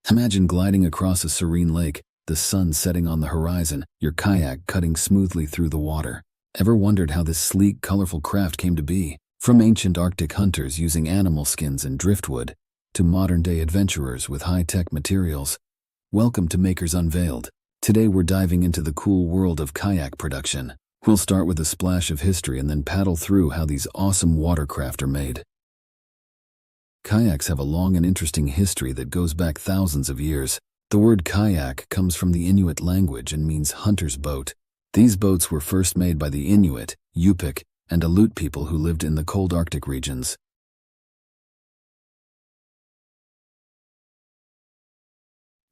Imagine gliding across a serene lake, the sun setting on the horizon, your kayak cutting smoothly through the water. Ever wondered how this sleek, colorful craft came to be? From ancient Arctic hunters using animal skins and driftwood, to modern-day adventurers with high-tech materials. Welcome to Makers Unveiled. Today we're diving into the cool world of kayak production. We'll start with a splash of history and then paddle through how these awesome watercraft are made. Kayaks have a long and interesting history that goes back thousands of years. The word kayak comes from the Inuit language and means hunter's boat. These boats were first made by the Inuit, Yupik, and Aleut people who lived in the cold Arctic regions.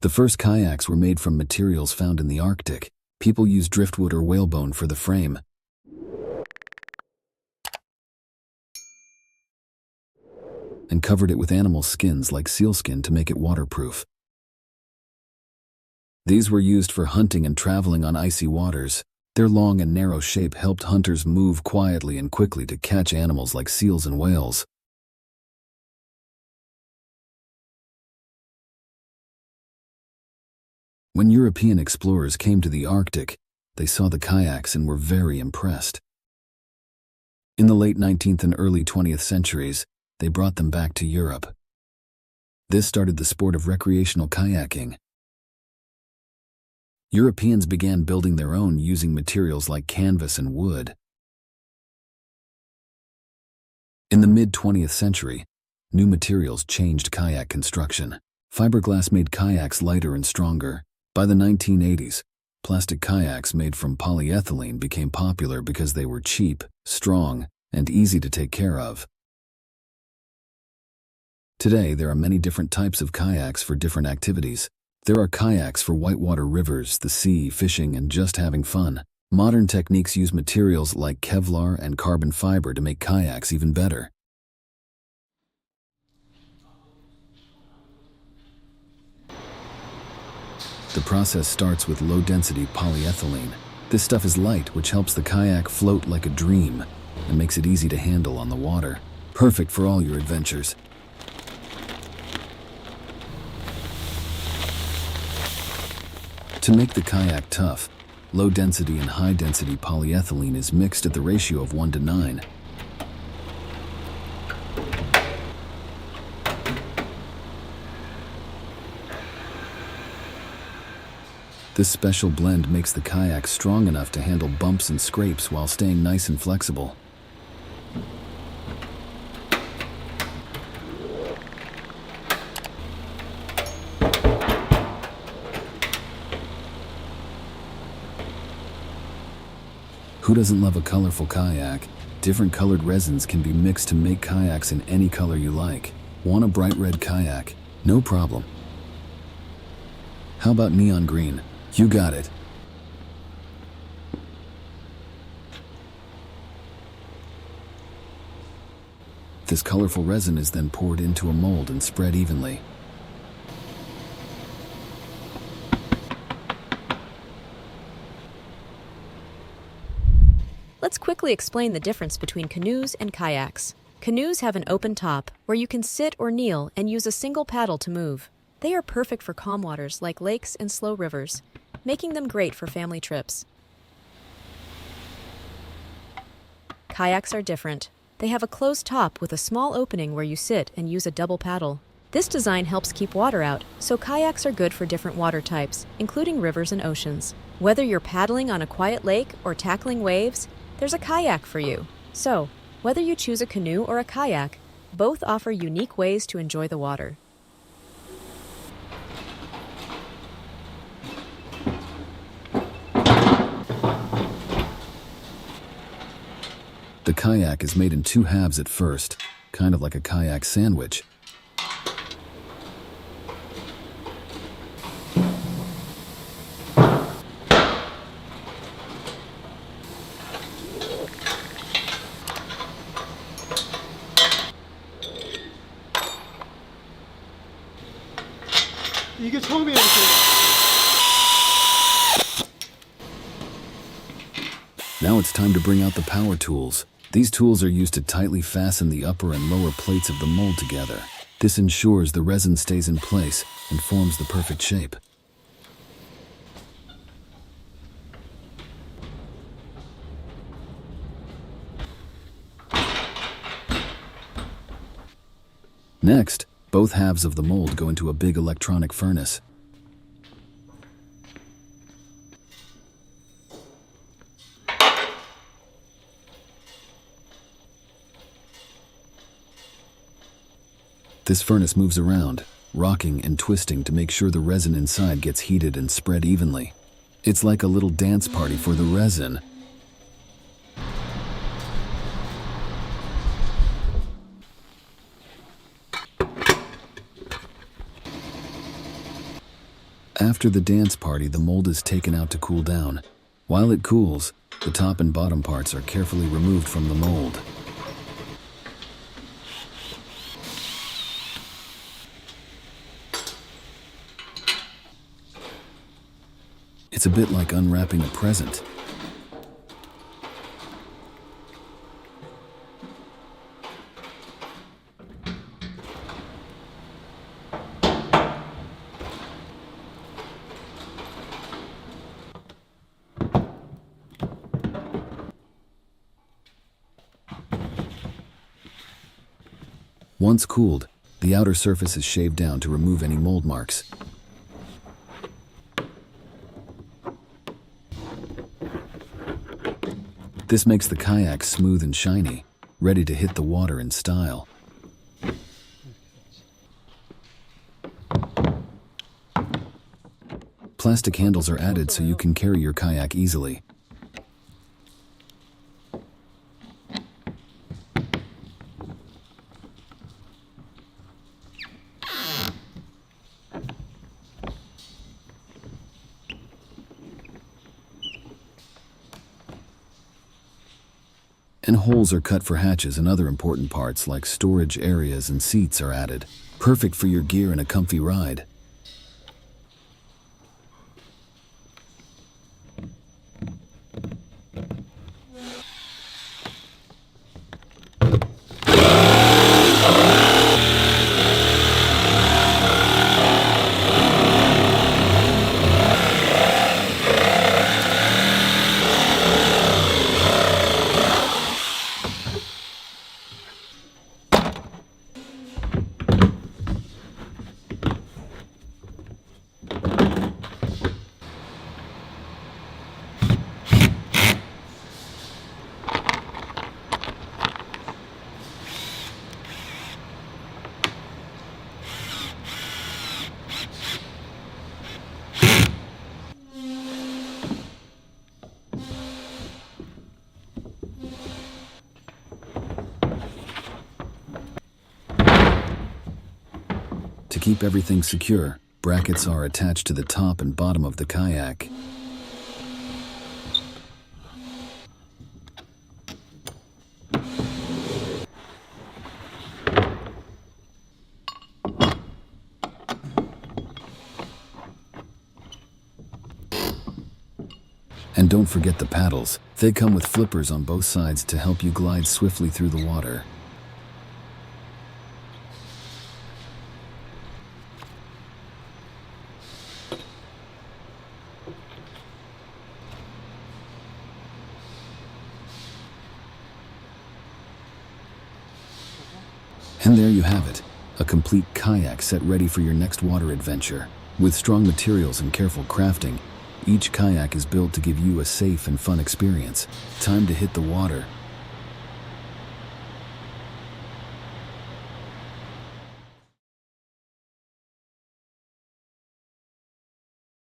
The first kayaks were made from materials found in the Arctic. People used driftwood or whalebone for the frame. And covered it with animal skins like sealskin to make it waterproof. These were used for hunting and traveling on icy waters. Their long and narrow shape helped hunters move quietly and quickly to catch animals like seals and whales. When European explorers came to the Arctic, they saw the kayaks and were very impressed. In the late 19th and early 20th centuries, they brought them back to Europe. This started the sport of recreational kayaking. Europeans began building their own using materials like canvas and wood. In the mid-20th century, new materials changed kayak construction. Fiberglass made kayaks lighter and stronger. By the 1980s, plastic kayaks made from polyethylene became popular because they were cheap, strong, and easy to take care of. Today, there are many different types of kayaks for different activities. There are kayaks for whitewater rivers, the sea, fishing, and just having fun. Modern techniques use materials like Kevlar and carbon fiber to make kayaks even better. The process starts with low-density polyethylene. This stuff is light, which helps the kayak float like a dream and makes it easy to handle on the water. Perfect for all your adventures. To make the kayak tough, low-density and high-density polyethylene is mixed at the ratio of 1:9. This special blend makes the kayak strong enough to handle bumps and scrapes while staying nice and flexible. Who doesn't love a colorful kayak? Different colored resins can be mixed to make kayaks in any color you like. Want a bright red kayak? No problem. How about neon green? You got it. This colorful resin is then poured into a mold and spread evenly. Let's quickly explain the difference between canoes and kayaks. Canoes have an open top where you can sit or kneel and use a single paddle to move. They are perfect for calm waters like lakes and slow rivers, making them great for family trips. Kayaks are different. They have a closed top with a small opening where you sit and use a double paddle. This design helps keep water out, so kayaks are good for different water types, including rivers and oceans. Whether you're paddling on a quiet lake or tackling waves, there's a kayak for you. So, whether you choose a canoe or a kayak, both offer unique ways to enjoy the water. The kayak is made in two halves at first, kind of like a kayak sandwich. You can tell me everything. Now it's time to bring out the power tools. These tools are used to tightly fasten the upper and lower plates of the mold together. This ensures the resin stays in place and forms the perfect shape. Next, both halves of the mold go into a big electronic furnace. This furnace moves around, rocking and twisting to make sure the resin inside gets heated and spread evenly. It's like a little dance party for the resin. After the dance party, the mold is taken out to cool down. While it cools, the top and bottom parts are carefully removed from the mold. It's a bit like unwrapping a present. Once cooled, the outer surface is shaved down to remove any mold marks. This makes the kayak smooth and shiny, ready to hit the water in style. Plastic handles are added so you can carry your kayak easily. And holes are cut for hatches, and other important parts like storage areas and seats are added. Perfect for your gear and a comfy ride. To keep everything secure, brackets are attached to the top and bottom of the kayak. And don't forget the paddles. They come with flippers on both sides to help you glide swiftly through the water. And there you have it, a complete kayak set ready for your next water adventure. With strong materials and careful crafting, each kayak is built to give you a safe and fun experience. Time to hit the water